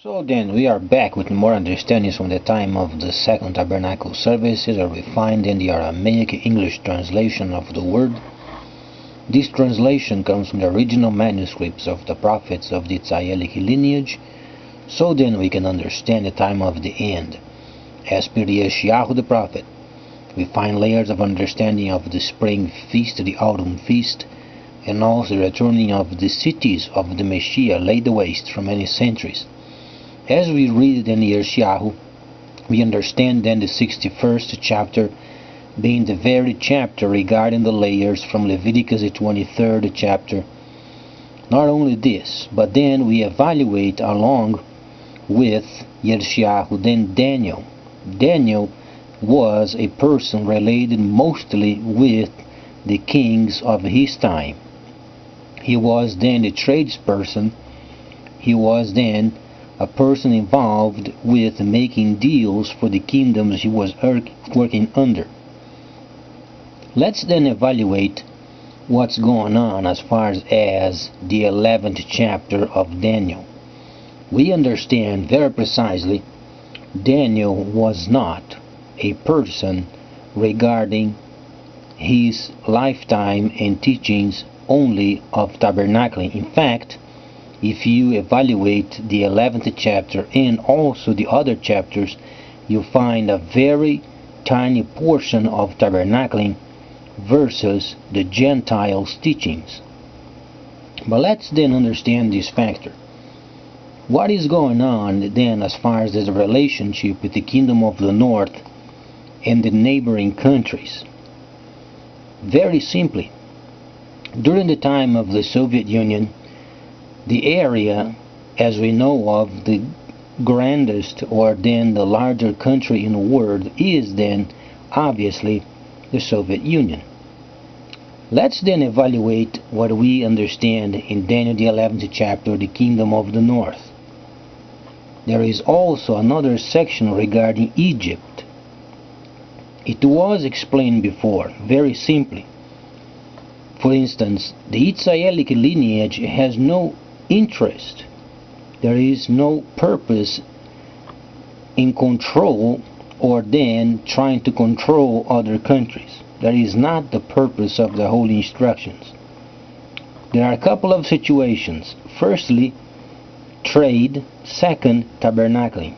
So then we are back with more understandings from the time of the Second Tabernacle services are we find in the Aramaic English translation of the word. This translation comes from the original manuscripts of the prophets of the Tzayelic lineage, so then we can understand the time of the end. As per the Yeshayahu the prophet, we find layers of understanding of the spring feast, the autumn feast, and also the returning of the cities of the Messiah laid waste for many centuries. As we read it in Yeshayahu, we understand then the 61st chapter being the very chapter regarding the layers from Leviticus the 23rd chapter. Not only this, but then we evaluate along with Yeshayahu then Daniel. Daniel was a person related mostly with the kings of his time. He was then a tradesperson. He was then a person involved with making deals for the kingdoms he was working under. Let's then evaluate what's going on as far as the 11th chapter of Daniel. We understand very precisely Daniel was not a person regarding his lifetime and teachings only of tabernacling. In fact, if you evaluate the 11th chapter and also the other chapters, you find a very tiny portion of tabernacling versus the Gentiles' teachings. But let's then understand this factor. What is going on then as far as the relationship with the kingdom of the north and the neighboring countries? Very simply, during the time of the Soviet Union, the area, as we know of, the grandest or then the larger country in the world is then obviously the Soviet Union. Let's then evaluate what we understand in Daniel the 11th chapter, the kingdom of the north. There is also another section regarding Egypt. It was explained before, very simply. For instance, the Tzayelic lineage has no interest. There is no purpose in control or then trying to control other countries. That is not the purpose of the holy instructions. There are a couple of situations. Firstly, trade. Second, tabernacling.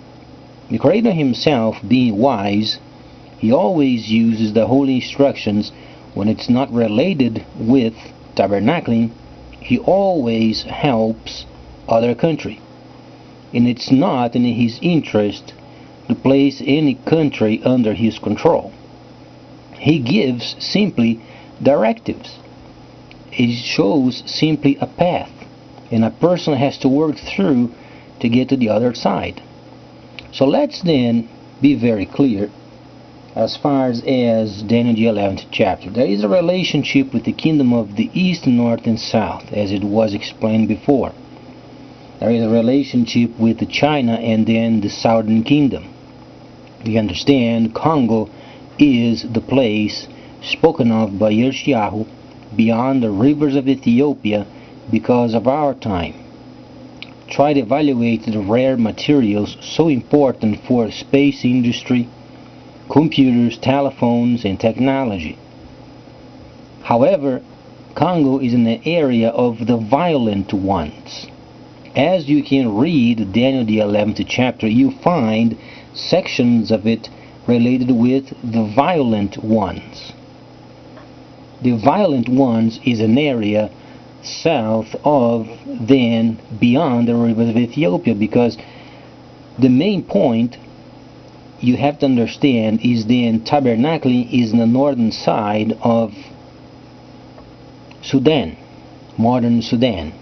The Creator himself, being wise, he always uses the holy instructions when it's not related with tabernacling. He always helps other country, and it's not in his interest to place any country under his control. He gives simply directives. It shows simply a path, and a person has to work through to get to the other side. So let's then be very clear as far as Daniel the 11th chapter. There is a relationship with the kingdom of the east, north, and south, as it was explained before. There is a relationship with China and then the southern kingdom. We understand Congo is the place spoken of by Yeshayahu beyond the rivers of Ethiopia because of our time. Try to evaluate the rare materials so important for space industry, computers, telephones, and technology. However, Congo is in the area of the violent ones. As you can read Daniel the 11th chapter, you find sections of it related with the violent ones. The violent ones is an area south of, then beyond the rivers of Ethiopia, because the main point you have to understand is then tabernacling is in the northern side of Sudan, modern Sudan.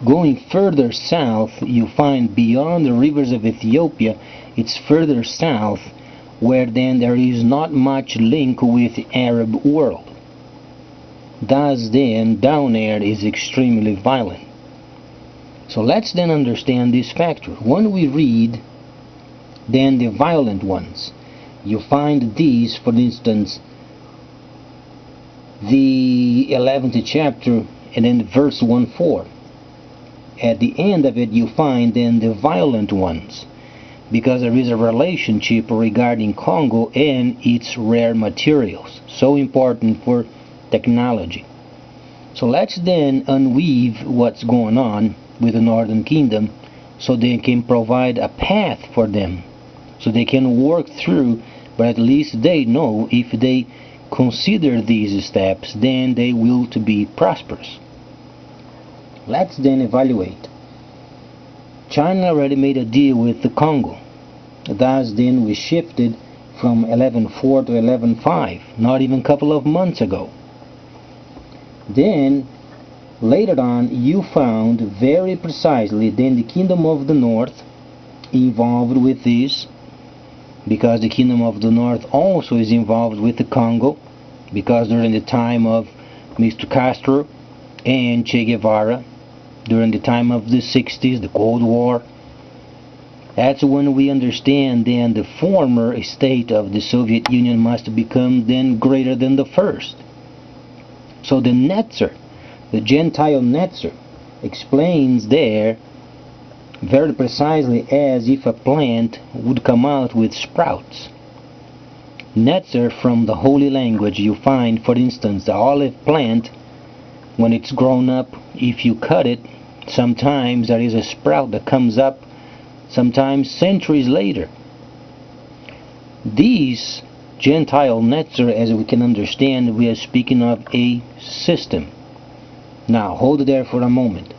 Going further south, you find beyond the rivers of Ethiopia, it's further south where then there is not much link with the Arab world. Thus then, down there is extremely violent. So let's then understand this factor. When we read then the violent ones, you find these, for instance, the 11th chapter and then verse 1-4. at the end of it you find then the violent ones, because there is a relationship regarding Congo and its rare materials, so important for technology. So let's then unweave what's going on with the Northern Kingdom so they can provide a path for them, so they can work through, but at least they know if they consider these steps, then they will to be prosperous. Let's then evaluate. China already made a deal with the Congo. Thus then we shifted from 11.4 to 11.5, not even a couple of months ago. Then later on you found very precisely then the Kingdom of the North involved with this, because the Kingdom of the North also is involved with the Congo, because during the time of Mr. Castro and Che Guevara, during the time of the 60s, the Cold War, that's when we understand then the former state of the Soviet Union must become then greater than the first. So the Netzer, the Gentile Netzer, explains there very precisely as if a plant would come out with sprouts. Netzer, from the Holy Language, you find, for instance, the olive plant, when it's grown up, if you cut it, sometimes there is a sprout that comes up, sometimes centuries later. These Gentile Netzer, as we can understand, we are speaking of a system. Now, hold there for a moment.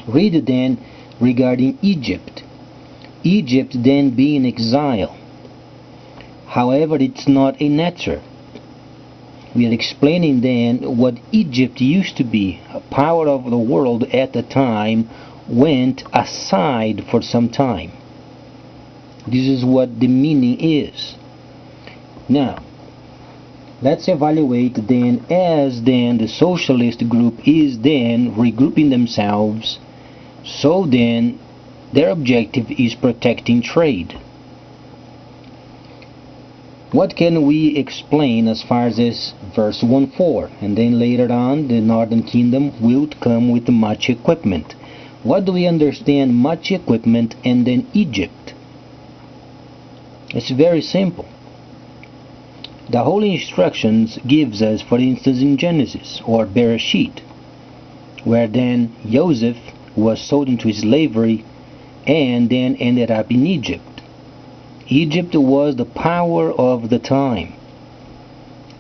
Read then regarding Egypt. Egypt then being exile. However, it's not a Netzer. We are explaining then what Egypt used to be. A power of the world at the time went aside for some time. This is what the meaning is. Now, let's evaluate then as then the socialist group is then regrouping themselves, so then their objective is protecting trade. What can we explain as far as this verse 1:4? And then later on the Northern Kingdom will come with much equipment. What do we understand much equipment and then Egypt? It's very simple. The Holy Instructions gives us, for instance, in Genesis or Bereshit, where then Joseph was sold into slavery and then ended up in Egypt. Egypt was the power of the time.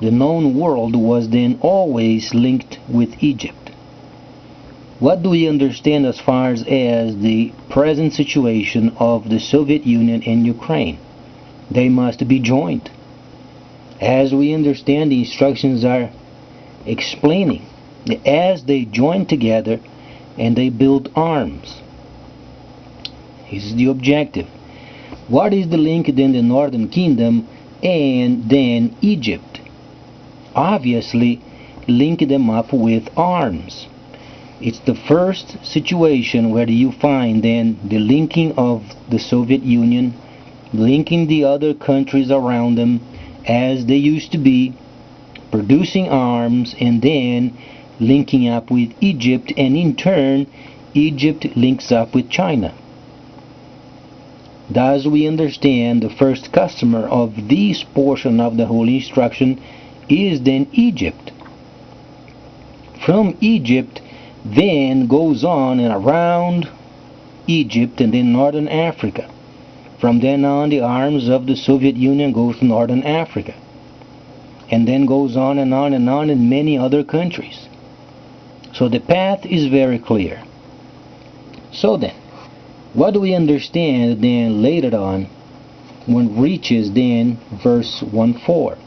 The known world was then always linked with Egypt. What do we understand as far as the present situation of the Soviet Union and Ukraine? They must be joined. As we understand, the instructions are explaining that as they join together and they build arms. This is the objective. What is the link then the Northern Kingdom and then Egypt? Obviously, link them up with arms. It's the first situation where you find then the linking of the Soviet Union, linking the other countries around them as they used to be, producing arms, and then linking up with Egypt, and in turn Egypt links up with China. Thus we understand the first customer of this portion of the Holy Instruction is then Egypt. From Egypt then goes on and around Egypt and then Northern Africa. From then on, the arms of the Soviet Union goes to Northern Africa, and then goes on and on and on in many other countries. So the path is very clear. So then, what do we understand then later on when it reaches then verse 1:4?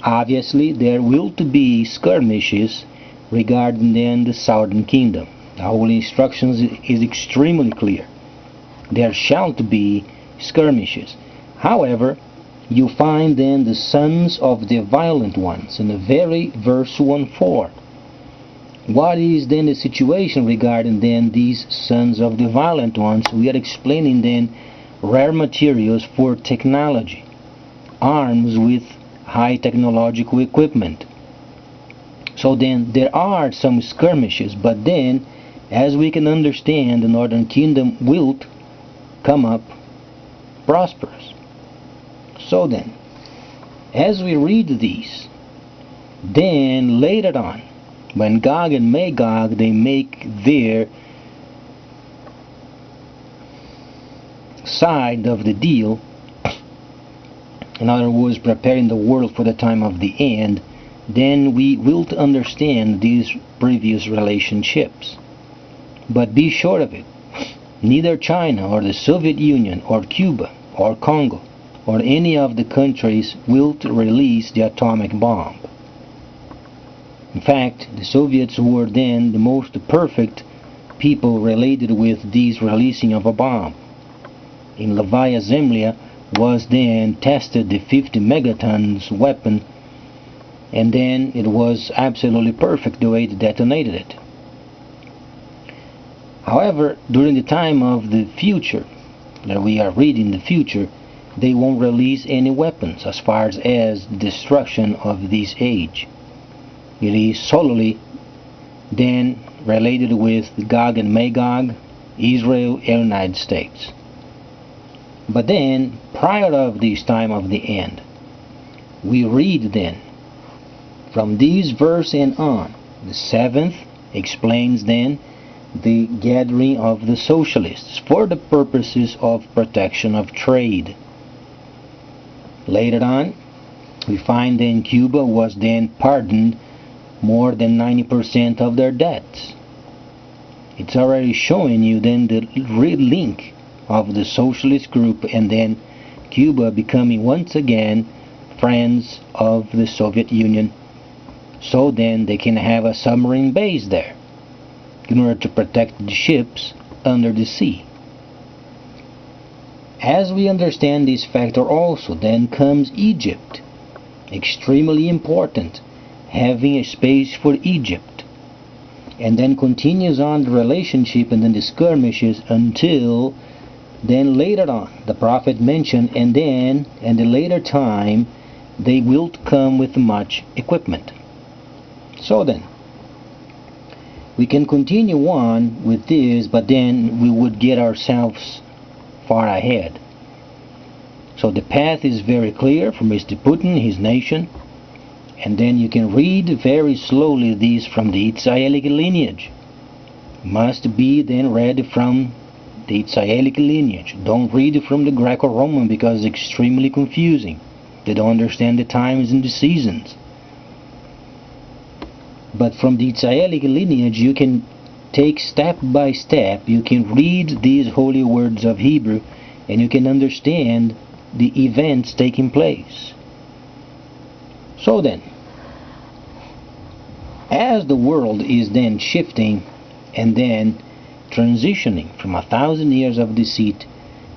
Obviously, there will to be skirmishes regarding then the Southern Kingdom. The Holy Instructions is extremely clear. There shall be skirmishes. However, you find then the sons of the violent ones in the very verse 1:4. What is then the situation regarding then these sons of the violent ones? We are explaining then rare materials for technology, arms with high technological equipment. So then there are some skirmishes, but then as we can understand, the Northern Kingdom will come up prosperous. So then, as we read these, then later on, when Gog and Magog, they make their side of the deal, in other words, preparing the world for the time of the end, then we will understand these previous relationships. But be sure of it, neither China or the Soviet Union or Cuba or Congo or any of the countries will release the atomic bomb. In fact, the Soviets were then the most perfect people related with this releasing of a bomb. In Novaya Zemlya was then tested the 50 megatons weapon, and then it was absolutely perfect the way they detonated it. However, during the time of the future, that we are reading the future, they won't release any weapons as far as destruction of this age. It is solely then related with Gog and Magog, Israel, and United States. But then, prior of this time of the end, we read then, from this verse and on, the 7th explains then the gathering of the socialists for the purposes of protection of trade. Later on, we find then Cuba was then pardoned more than 90% of their debts. It's already showing you then the real link of the socialist group and then Cuba becoming once again friends of the Soviet Union, so then they can have a submarine base there in order to protect the ships under the sea. As we understand this factor also, then comes Egypt, extremely important, having a space for Egypt, and then continues on the relationship and then the skirmishes until then later on the prophet mentioned, and then in the later time they will come with much equipment. So then we can continue on with this, but then we would get ourselves far ahead. So the path is very clear for Mr. Putin, his nation, and then you can read very slowly these from the Israelic lineage. Must be then read from the Israelic lineage. Don't read from the Greco-Roman because it's extremely confusing. They don't understand the times and the seasons. But from the Israelic lineage you can take step by step, you can read these holy words of Hebrew and you can understand the events taking place. So then, as the world is then shifting and then transitioning from 1,000 years of deceit,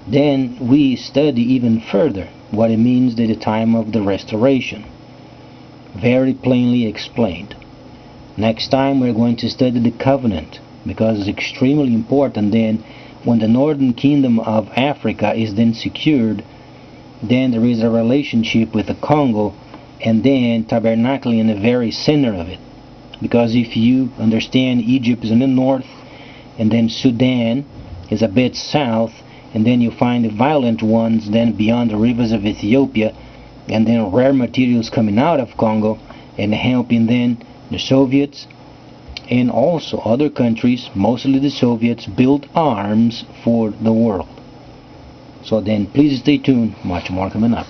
then we study even further what it means at the time of the restoration. Very plainly explained. Next time we're going to study the covenant, because it's extremely important. Then when the northern kingdom of Africa is then secured, then there is a relationship with the Congo and then tabernacling in the very center of it. Because if you understand, Egypt is in the north and then Sudan is a bit south, and then you find the violent ones then beyond the rivers of Ethiopia, and then rare materials coming out of Congo and helping then the Soviets and also other countries, mostly the Soviets, build arms for the world. So then please stay tuned, much more coming up.